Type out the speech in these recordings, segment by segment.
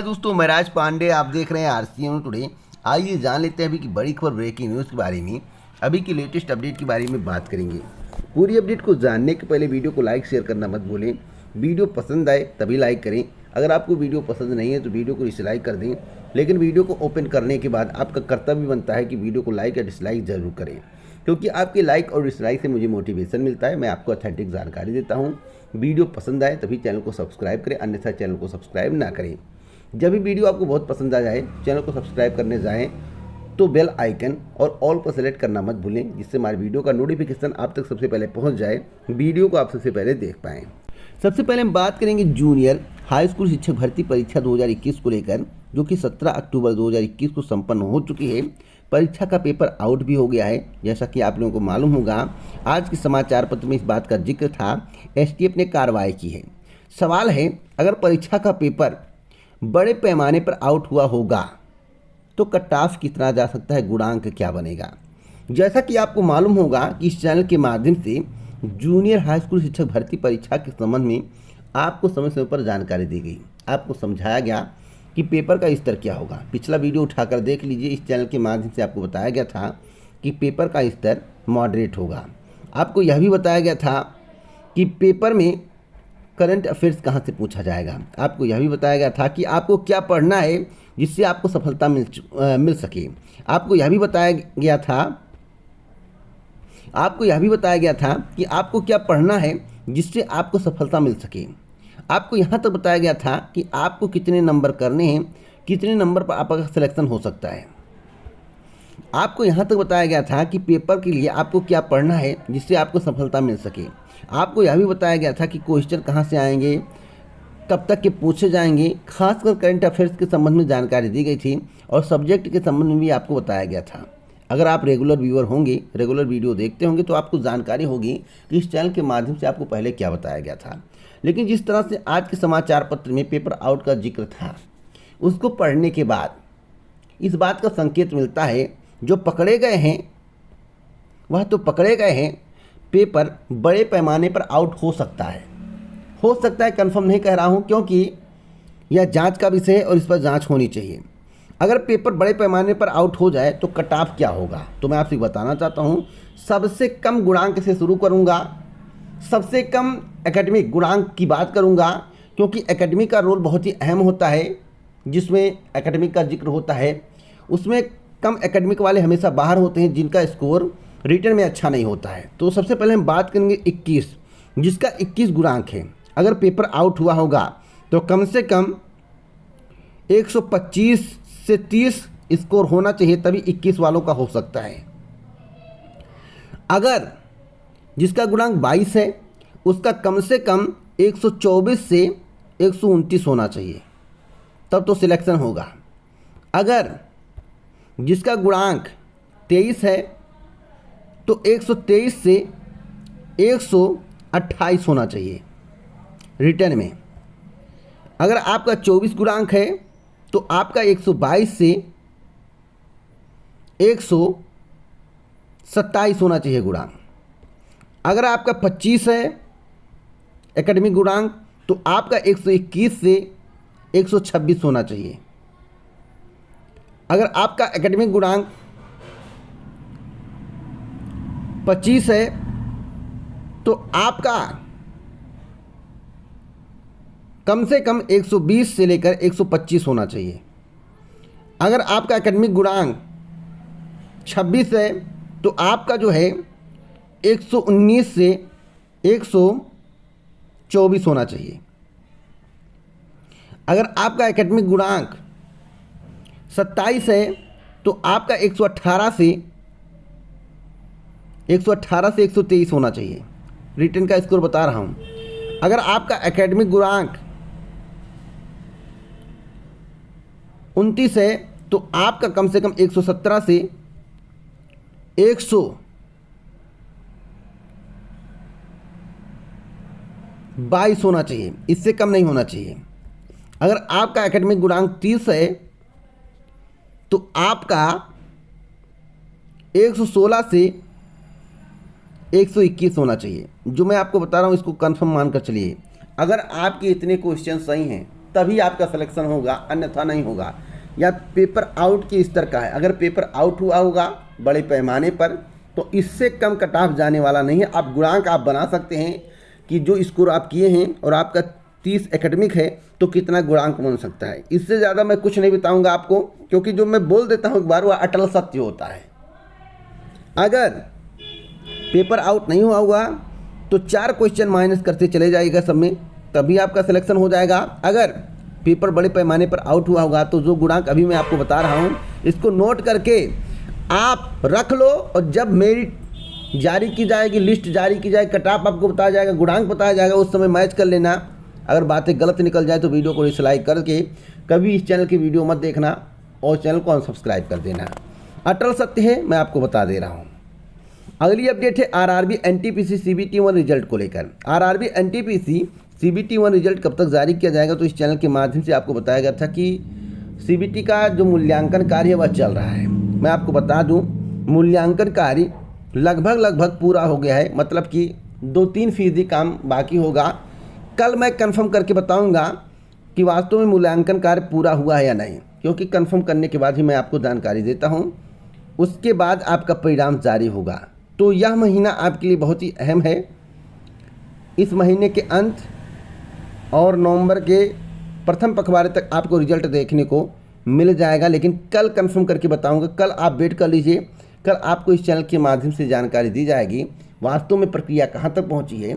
दोस्तों, मैं राज पांडे, आप देख रहे हैं आरसीएम टुडे। आइए जान लेते हैं अभी की बड़ी खबर, ब्रेकिंग न्यूज़ के बारे में। अभी की लेटेस्ट अपडेट के बारे में बात करेंगे। पूरी अपडेट को जानने के पहले वीडियो को लाइक शेयर करना मत भूलें। वीडियो पसंद आए तभी लाइक करें। अगर आपको वीडियो पसंद नहीं है तो वीडियो को डिसलाइक कर दें, लेकिन वीडियो को ओपन करने के बाद आपका कर्तव्य बनता है कि वीडियो को लाइक या डिसलाइक जरूर करें, क्योंकि आपके लाइक और डिसलाइक से मुझे मोटिवेशन मिलता है। मैं आपको ऑथेंटिक जानकारी देता हूँ। वीडियो पसंद आए तभी चैनल को सब्सक्राइब करें, अन्यथा चैनल को सब्सक्राइब ना करें। जब भी वीडियो आपको बहुत पसंद आ जाए, चैनल को सब्सक्राइब करने जाएं तो बेल आइकन और ऑल पर सेलेक्ट करना मत भूलें, जिससे हमारे वीडियो का नोटिफिकेशन आप तक सबसे पहले पहुंच जाए, वीडियो को आप सबसे पहले देख पाएँ। सबसे पहले हम बात करेंगे जूनियर हाई स्कूल शिक्षक भर्ती परीक्षा 2021 को लेकर, जो कि 17 अक्टूबर 2021 को संपन्न हो चुकी है। परीक्षा का पेपर आउट भी हो गया है। जैसा कि आप लोगों को मालूम होगा, आज के समाचार पत्र में इस बात का जिक्र था। एसटीएफ ने कार्रवाई की है। सवाल है, अगर परीक्षा का पेपर बड़े पैमाने पर आउट हुआ होगा तो कट ऑफ कितना जा सकता है, गुणांक क्या बनेगा। जैसा कि आपको मालूम होगा कि इस चैनल के माध्यम से जूनियर हाई स्कूल शिक्षक भर्ती परीक्षा के संबंध में आपको समय समय पर जानकारी दी गई। आपको समझाया गया कि पेपर का स्तर क्या होगा। पिछला वीडियो उठाकर देख लीजिए। इस चैनल के माध्यम से आपको बताया गया था कि पेपर का स्तर मॉडरेट होगा। आपको यह भी बताया गया था कि पेपर में करंट अफेयर्स कहाँ से पूछा जाएगा। आपको यह भी बताया गया था कि आपको क्या पढ़ना है जिससे आपको सफलता मिल सके। आपको यह भी बताया गया था कि आपको क्या पढ़ना है जिससे आपको सफलता मिल सके। आपको यहाँ तक बताया गया था कि आपको कितने नंबर करने हैं, कितने नंबर पर आपका सिलेक्शन हो सकता है। आपको यहाँ तक बताया गया था कि पेपर के लिए आपको क्या पढ़ना है जिससे आपको सफलता मिल सके। आपको यह भी बताया गया था कि क्वेश्चन कहाँ से आएंगे, कब तक के पूछे जाएंगे। खासकर करंट अफेयर्स के संबंध में जानकारी दी गई थी और सब्जेक्ट के संबंध में भी आपको बताया गया था। अगर आप रेगुलर व्यूअर होंगे, रेगुलर वीडियो देखते होंगे, तो आपको जानकारी होगी कि इस चैनल के माध्यम से आपको पहले क्या बताया गया था। लेकिन जिस तरह से आज के समाचार पत्र में पेपर आउट का जिक्र था, उसको पढ़ने के बाद इस बात का संकेत मिलता है, जो पकड़े गए हैं वह तो पकड़े गए हैं। पेपर बड़े पैमाने पर आउट हो सकता है, कंफर्म नहीं कह रहा हूं, क्योंकि यह जांच का विषय है और इस पर जांच होनी चाहिए। अगर पेपर बड़े पैमाने पर आउट हो जाए तो कट ऑफ क्या होगा, तो मैं आपसे बताना चाहता हूं। सबसे कम गुणांक से शुरू करूंगा, सबसे कम एकेडमिक गुणांक की बात करूंगा, क्योंकि एकेडमिक का रोल बहुत ही अहम होता है। जिसमें एकेडमिक का जिक्र होता है उसमें कम एकेडमिक वाले हमेशा बाहर होते हैं, जिनका स्कोर रिटर्न में अच्छा नहीं होता है। तो सबसे पहले हम बात करेंगे 21, जिसका 21 गुणांक है। अगर पेपर आउट हुआ होगा तो कम से कम 125 से 30 स्कोर होना चाहिए, तभी 21 वालों का हो सकता है। अगर जिसका गुणांक 22 है, उसका कम से कम 124 से 129 होना चाहिए, तब तो सिलेक्शन होगा। अगर जिसका गुणांक 23 है तो 123 से 128 होना चाहिए रिटर्न में। अगर आपका 24 गुणांक है तो आपका 122 से 127 होना चाहिए गुणांक। अगर आपका 25 है एकेडमिक गुणांक, तो आपका 121 से 126 होना चाहिए। अगर आपका एकेडमिक गुणांक 25 है तो आपका कम से कम 120 से लेकर 125 होना चाहिए। अगर आपका एकेडमिक गुणांक 26 है तो आपका जो है 119 से 124 होना चाहिए। अगर आपका एकेडमिक गुणांक 27 है तो आपका 118 से 123 होना चाहिए। रिटर्न का स्कोर बता रहा हूं। अगर आपका एकेडमिक गुणांक 29 है तो आपका कम से कम 117 से 122 होना चाहिए, इससे कम नहीं होना चाहिए। अगर आपका एकेडमिक गुणांक 30 है तो आपका 116 से 121 होना चाहिए। जो मैं आपको बता रहा हूँ इसको कंफर्म मानकर चलिए। अगर आपके इतने क्वेश्चन सही हैं तभी आपका सिलेक्शन होगा, अन्यथा नहीं होगा। या पेपर आउट के स्तर का है, अगर पेपर आउट हुआ होगा बड़े पैमाने पर तो इससे कम कट ऑफ जाने वाला नहीं है। आप गुणांक आप बना सकते हैं कि जो स्कोर आप किए हैं और आपका 30 एकेडमिक है तो कितना गुणांक बन सकता है। इससे ज़्यादा मैं कुछ नहीं बताऊंगा आपको, क्योंकि जो मैं बोल देता हूँ एक बार वह अटल सत्य होता है। अगर पेपर आउट नहीं हुआ होगा तो 4 क्वेश्चन माइनस करते चले जाइएगा सब में, तभी आपका सिलेक्शन हो जाएगा। अगर पेपर बड़े पैमाने पर आउट हुआ होगा तो जो गुणांक अभी मैं आपको बता रहा हूँ इसको नोट करके आप रख लो, और जब मेरिट जारी की जाएगी, लिस्ट जारी की जाएगी, कट ऑफ आपको बताया जाएगा, गुणांक बताया जाएगा, उस समय मैच कर लेना। अगर बातें गलत निकल जाए तो वीडियो को डिसलाइक करके कभी इस चैनल की वीडियो मत देखना और चैनल को अनसब्सक्राइब कर देना। अटल सत्य है, मैं आपको बता दे रहा हूँ। अगली अपडेट है आरआरबी एनटीपीसी सीबीटी 1 रिजल्ट को लेकर। आरआरबी एनटीपीसी सीबीटी 1 रिजल्ट कब तक जारी किया जाएगा, तो इस चैनल के माध्यम से आपको बताया गया था कि सीबीटी का जो मूल्यांकन कार्य वह चल रहा है। मैं आपको बता दूं, मूल्यांकन कार्य लगभग पूरा हो गया है, मतलब कि 2-3% काम बाकी होगा। कल मैं कंफर्म करके बताऊंगा कि वास्तव में मूल्यांकन कार्य पूरा हुआ है या नहीं, क्योंकि कंफर्म करने के बाद ही मैं आपको जानकारी देता हूं। उसके बाद आपका परिणाम जारी होगा। तो यह महीना आपके लिए बहुत ही अहम है। इस महीने के अंत और नवंबर के प्रथम पखवाड़े तक आपको रिजल्ट देखने को मिल जाएगा, लेकिन कल कंफर्म करके बताऊंगा। कल आप वेट कर लीजिए, कल आपको इस चैनल के माध्यम से जानकारी दी जाएगी वास्तव में प्रक्रिया कहां तक पहुंची है,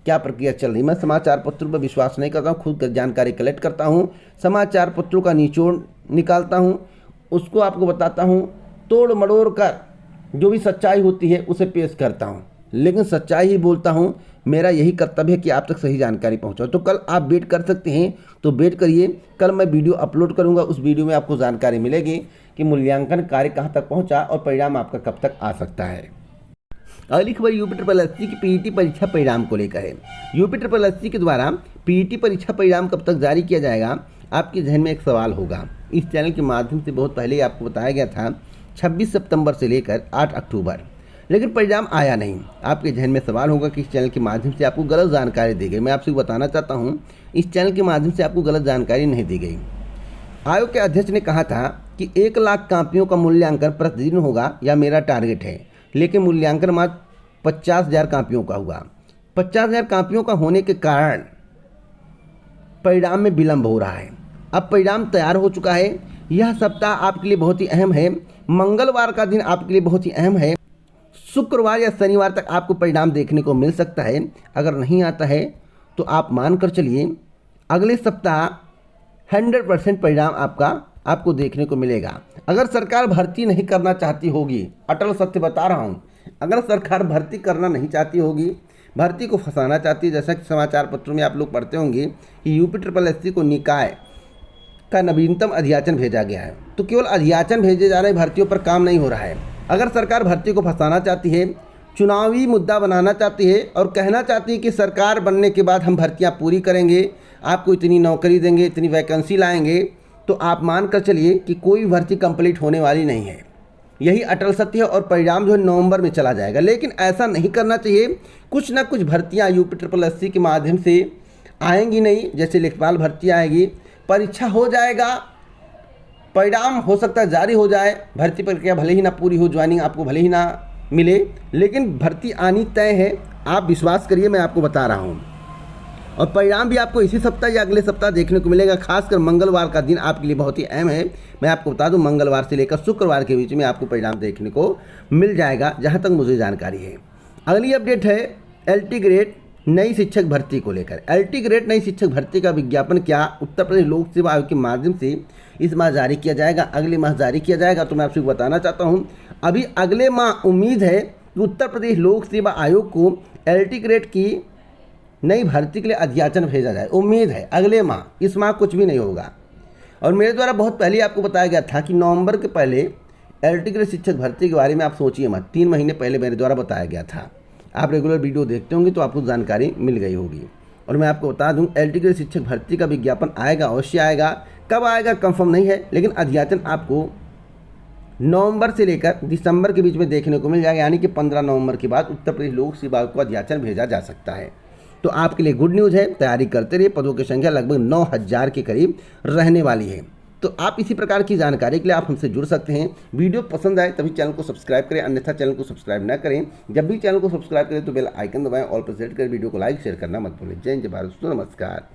क्या प्रक्रिया चल रही है। मैं समाचार पत्रों पर विश्वास नहीं करता हूँ, खुद जानकारी कलेक्ट करता हूँ, समाचार पत्रों का निचोड़ निकालता हूँ, उसको आपको बताता हूँ, तोड़ मड़ोड़ कर जो भी सच्चाई होती है उसे पेश करता हूँ, लेकिन सच्चाई ही बोलता हूँ। मेरा यही कर्तव्य है कि आप तक सही जानकारी पहुँचाओ। तो कल आप वेट कर सकते हैं, तो वेट करिए, कल मैं वीडियो अपलोड करूँगा। उस वीडियो में आपको जानकारी मिलेगी कि मूल्यांकन कार्य कहाँ तक पहुँचा और परिणाम आपका कब तक आ सकता है। अगली खबर यूपी की पीईटी परीक्षा परिणाम को लेकर है। यूपी के द्वारा पीईटी परीक्षा परिणाम कब तक जारी किया जाएगा, आपके जहन में एक सवाल होगा। इस चैनल के माध्यम से बहुत पहले ही आपको बताया गया था 26 सितंबर से लेकर 8 अक्टूबर, लेकिन परिणाम आया नहीं। आपके जहन में सवाल होगा कि इस चैनल के माध्यम से आपको गलत जानकारी दी गई। मैं आपसे बताना चाहता हूं, इस चैनल के माध्यम से आपको गलत जानकारी नहीं दी गई। आयोग के अध्यक्ष ने कहा था कि 1 लाख कॉपियों का मूल्यांकन प्रतिदिन होगा, यह मेरा टारगेट है, लेकिन मूल्यांकन मात्र 50,000 कॉपियों का हुआ। 50,000 कॉपियों का होने के कारण परिणाम में विलंब हो रहा है। अब परिणाम तैयार हो चुका है। यह सप्ताह आपके लिए बहुत ही अहम है। मंगलवार का दिन आपके लिए बहुत ही अहम है। शुक्रवार या शनिवार तक आपको परिणाम देखने को मिल सकता है। अगर नहीं आता है तो आप मान कर चलिए अगले सप्ताह 100% परिणाम आपको देखने को मिलेगा। अगर सरकार भर्ती नहीं करना चाहती होगी, अटल सत्य बता रहा हूँ, अगर सरकार भर्ती करना नहीं चाहती होगी, भर्ती को फंसाना चाहती है, जैसा कि समाचार पत्रों में आप लोग पढ़ते होंगे कि यूपी को निकाय का नवीनतम अध्याचन भेजा गया है, तो केवल अध्याचन भेजे जा रहे हैं, भर्तियों पर काम नहीं हो रहा है। अगर सरकार भर्ती को फंसाना चाहती है, चुनावी मुद्दा बनाना चाहती है और कहना चाहती है कि सरकार बनने के बाद हम भर्तियां पूरी करेंगे, आपको इतनी नौकरी देंगे, इतनी वैकेंसी लाएंगे, तो आप मान कर चलिए कि कोई भर्ती कंप्लीट होने वाली नहीं है। यही अटल सत्य है और परिणाम जो है नवंबर में चला जाएगा। लेकिन ऐसा नहीं करना चाहिए। कुछ ना कुछ भर्तियाँ यूपी के माध्यम से आएंगी नहीं, जैसे लेखपाल भर्ती आएगी, परीक्षा हो जाएगा, परिणाम हो सकता है जारी हो जाए, भर्ती प्रक्रिया भले ही ना पूरी हो, ज्वाइनिंग आपको भले ही ना मिले, लेकिन भर्ती आनी तय है। आप विश्वास करिए, मैं आपको बता रहा हूँ। और परिणाम भी आपको इसी सप्ताह या अगले सप्ताह देखने को मिलेगा। खासकर मंगलवार का दिन आपके लिए बहुत ही अहम है। मैं आपको बता दूं, मंगलवार से लेकर शुक्रवार के बीच में आपको परिणाम देखने को मिल जाएगा, जहां तक मुझे जानकारी है। अगली अपडेट है LT ग्रेड नई शिक्षक भर्ती को लेकर। LT ग्रेड नई शिक्षक भर्ती का विज्ञापन क्या उत्तर प्रदेश लोक सेवा आयोग के माध्यम से इस माह जारी किया जाएगा, अगले माह जारी किया जाएगा। तो मैं आपसे बताना चाहता हूँ, अभी अगले माह उम्मीद है कि उत्तर प्रदेश लोक सेवा आयोग को LT ग्रेड की नई भर्ती के लिए अध्याचन भेजा जाए। उम्मीद है अगले माह, इस माह कुछ भी नहीं होगा। और मेरे द्वारा बहुत पहले आपको बताया गया था कि नवंबर के पहले LT ग्रेड शिक्षक भर्ती के बारे में आप सोचिए मत, 3 महीने पहले मेरे द्वारा बताया गया था। आप रेगुलर वीडियो देखते होंगे तो आपको जानकारी मिल गई होगी। और मैं आपको बता दूं, LT ग्रेड शिक्षक भर्ती का विज्ञापन आएगा, अवश्य आएगा। कब आएगा कंफर्म नहीं है, लेकिन अध्याचन आपको नवंबर से लेकर दिसंबर के बीच में देखने को मिल जाएगा। यानी कि 15 नवंबर के बाद उत्तर प्रदेश लोक सेवा आयोग को अध्याचन भेजा जा सकता है। तो आपके लिए गुड न्यूज़ है, तैयारी करते रहिए। पदों की संख्या लगभग 9,000 के करीब रहने वाली है। तो आप इसी प्रकार की जानकारी के लिए आप हमसे जुड़ सकते हैं। वीडियो पसंद आए तभी चैनल को सब्सक्राइब करें, अन्यथा चैनल को सब्सक्राइब ना करें। जब भी चैनल को सब्सक्राइब करें तो बेल आइकन दबाएं, ऑल पर सेट कर वीडियो को लाइक शेयर करना मत भूलें। जय हिंद, जय भारत दोस्तों, नमस्कार।